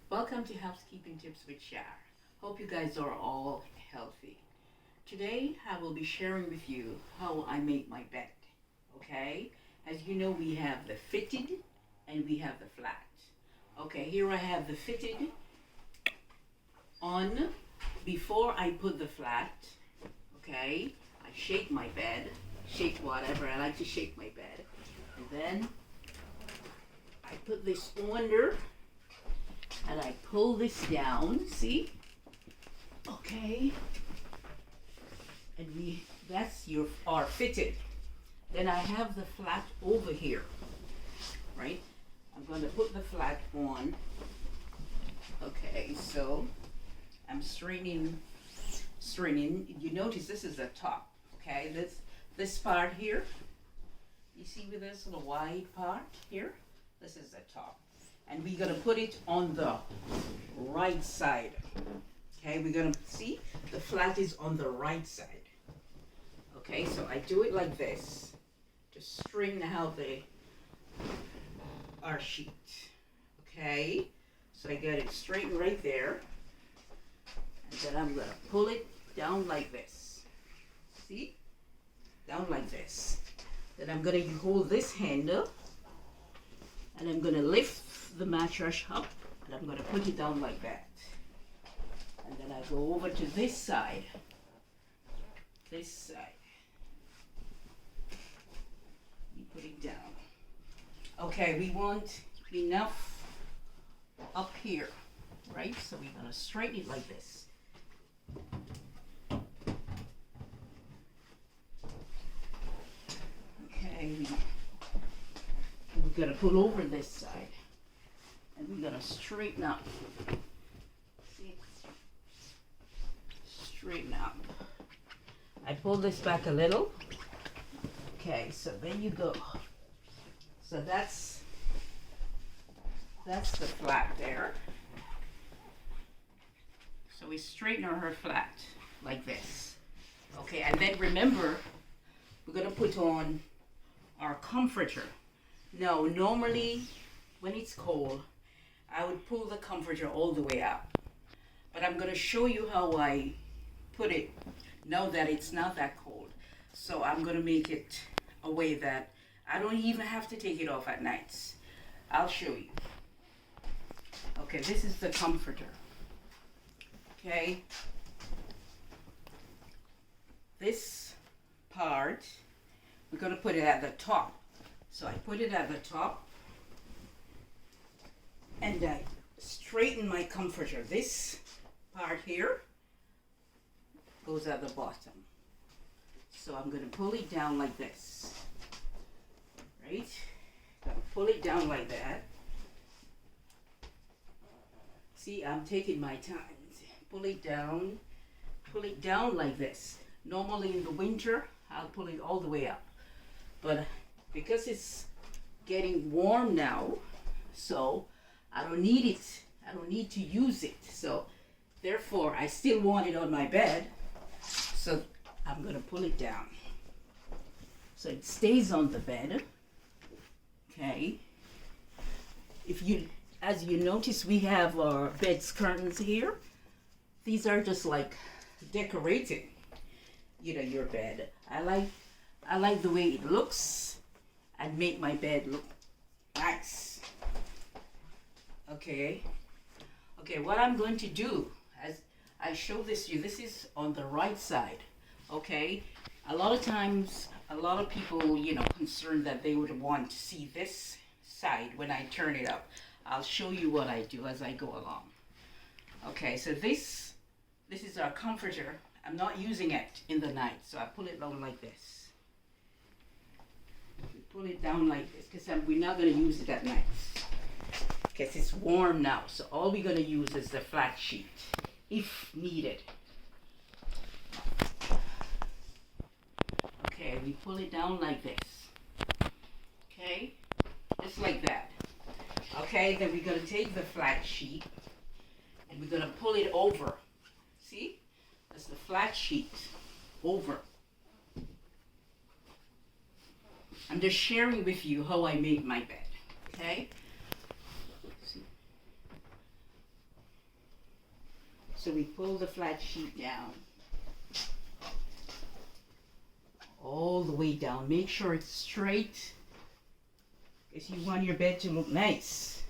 Welcome to Housekeeping Tips with Shar. Hope you guys are all healthy. Today I will be sharing with you how I make my bed. Okay? As you know, we have the fitted and we have the flat. Okay, here I have the fitted on. Before I put the flat, okay, I shake my bed, shake whatever, I like to shake my bed. And then I put this under and I pull this down, see? Okay. And that's our fitted. Then I have the flat over here, right? I'm going to put the flat on. Okay, so I'm straightening. You notice this is the top, okay? This part here, you see with this little wide part here? This is the top. And we're going to put it on the right side. Okay, we're going to see the flat is on the right side. Okay, so I do it like this to straighten out our sheet. Okay, so I got it straight right there. And then I'm going to pull it down like this. See? Down like this. Then I'm going to hold this handle and I'm going to lift the mattress up and I'm going to put it down like that. And then I go over to this side. This side. You put it down. Okay, we want enough up here, right? So we're going to straighten it like this. Okay, we're going to pull over this side. And we're going to straighten up. See? Straighten up. I pull this back a little. Okay, so there you go. So that's the flat there. So we straighten her flat like this. Okay, and then remember, we're going to put on our comforter. Now, normally when it's cold, I would pull the comforter all the way up. But I'm going to show you how I put it now that it's not that cold. So I'm going to make it a way that I don't even have to take it off at nights. I'll show you. Okay, this is the comforter. Okay. This part, we're going to put it at the top. So I put it at the top. And I straighten my comforter. This part here goes at the bottom. So I'm going to pull it down like this. Right? Gonna pull it down like that. See, I'm taking my time. Pull it down like this. Normally in the winter, I'll pull it all the way up. But because it's getting warm now, so I don't need it. I don't need to use it. So therefore, I still want it on my bed. So I'm going to pull it down. So it stays on the bed. Okay. As you notice, we have our bed curtains here. These are just like decorating, your bed. I like the way it looks and make my bed look nice. Okay, what I'm going to do, as I show this to you, this is on the right side, okay? A lot of times, a lot of people, concerned that they would want to see this side when I turn it up. I'll show you what I do as I go along. Okay, so this is our comforter. I'm not using it in the night, so I pull it down like this. Pull it down like this, because we're not going to use it at night. Because it's warm now, so all we're going to use is the flat sheet, if needed. Okay, we pull it down like this. Okay, just like that. Okay, then we're going to take the flat sheet and we're going to pull it over. See? That's the flat sheet over. I'm just sharing with you how I make my bed. Okay? See? So we pull the flat sheet down. All the way down. Make sure it's straight, because you want your bed to look nice.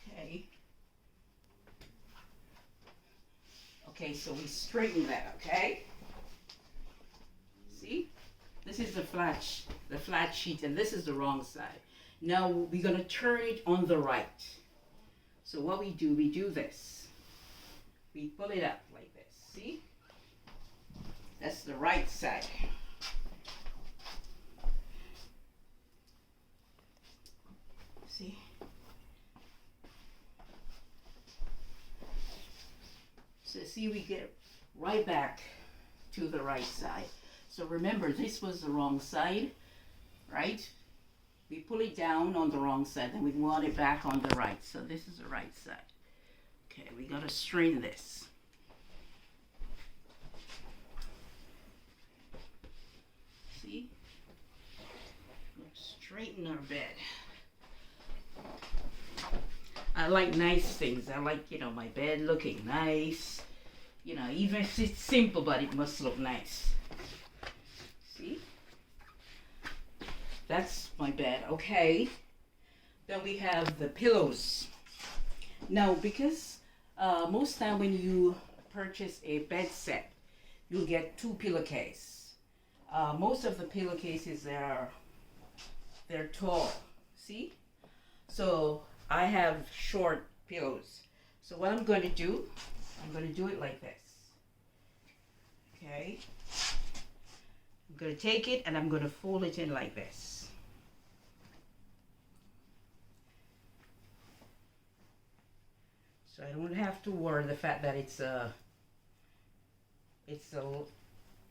Okay. Okay, so we straighten that, okay? See? This is the flat sheet, and this is the wrong side. Now we're going to turn it on the right. So what we do this. We pull it up like this. See? That's the right side. See? So see, we get right back to the right side. So remember, this was the wrong side, right? We pull it down on the wrong side, and we want it back on the right. So this is the right side. Okay, we gotta straighten this. See? Straighten our bed. I like nice things. I like, my bed looking nice. Even if it's simple, but it must look nice. See? That's my bed. Okay. Then we have the pillows. Now, because most time when you purchase a bed set, you'll get 2 pillowcases. Most of the pillowcases they're tall. See? So I have short pillows. So what I'm going to do it like this. Okay? I'm going to take it and I'm going to fold it in like this. So I don't have to worry the fact that it's a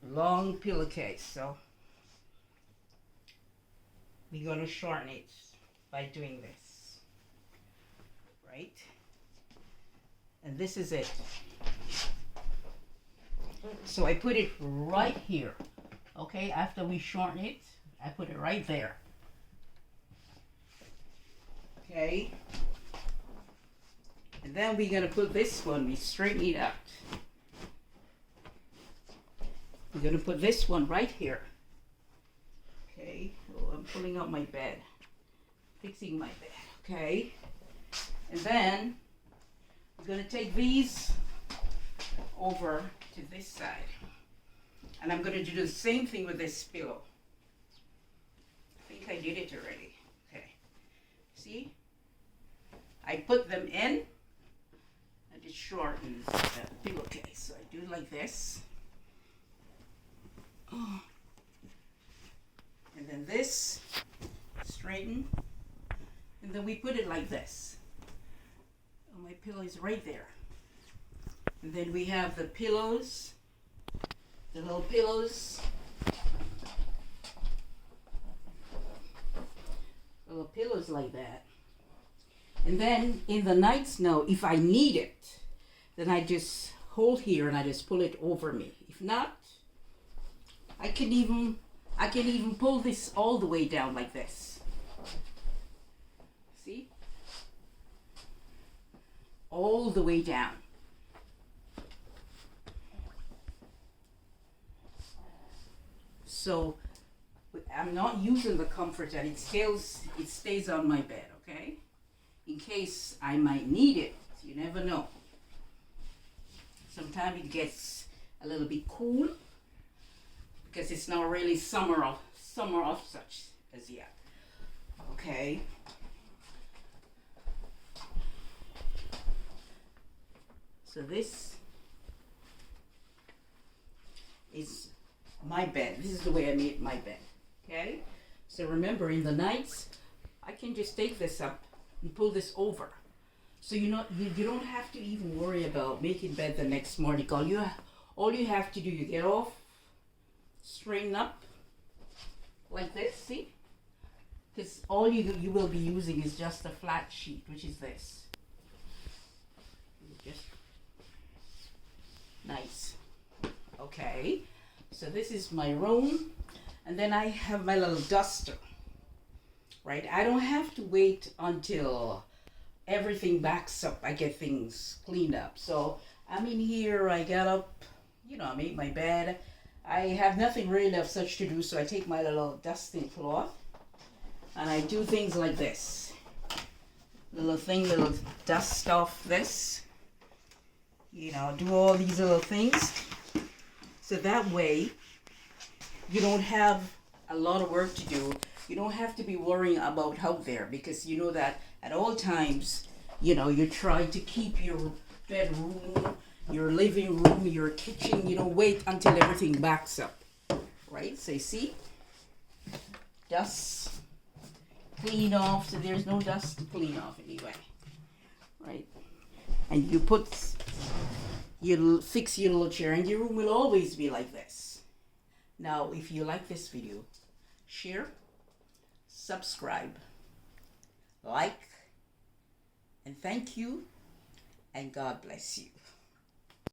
long pillowcase. So we're going to shorten it by doing this. Right? And this is it. So I put it right here. Okay, after we shorten it, I put it right there. Okay. And then we're gonna put this one, we straighten it out. We're gonna put this one right here. Okay, oh, I'm pulling out my bed. Fixing my bed, okay. And then we're going to take these over to this side. And I'm going to do the same thing with this pillow. I think I did it already. Okay. See? I put them in and it shortens the pillowcase. So I do it like this. Oh. And then this, straighten. And then we put it like this. Oh, my pillow is right there. And then we have the pillows, the little pillows. Little pillows like that. And then in the nights now, if I need it, then I just hold here and I just pull it over me. If not, I can even pull this all the way down like this. See? All the way down. So I'm not using the comforter, it stays on my bed, okay? In case I might need it, you never know. Sometimes it gets a little bit cool because it's not really summer of such as yet. Okay. So this is my bed. This is the way I made my bed. Okay? So remember, in the nights, I can just take this up and pull this over. So you don't have to even worry about making bed the next morning. All you have to do, you get off, straighten up like this, see? Because all you will be using is just a flat sheet, which is this. Just nice. Okay. So this is my room, and then I have my little duster, right? I don't have to wait until everything backs up. I get things cleaned up. So I'm in here, I got up, I made my bed. I have nothing really of such to do, so I take my little dusting cloth and I do things like this. Little dust off this. Do all these little things. So that way, you don't have a lot of work to do. You don't have to be worrying about out there, because you know that at all times, you try to keep your bedroom, your living room, your kitchen, wait until everything backs up, right? So you see, dust, clean off, so there's no dust to clean off anyway, right? And you'll fix your little chair, and your room will always be like this. Now, if you like this video, share, subscribe, like, and thank you, and God bless you.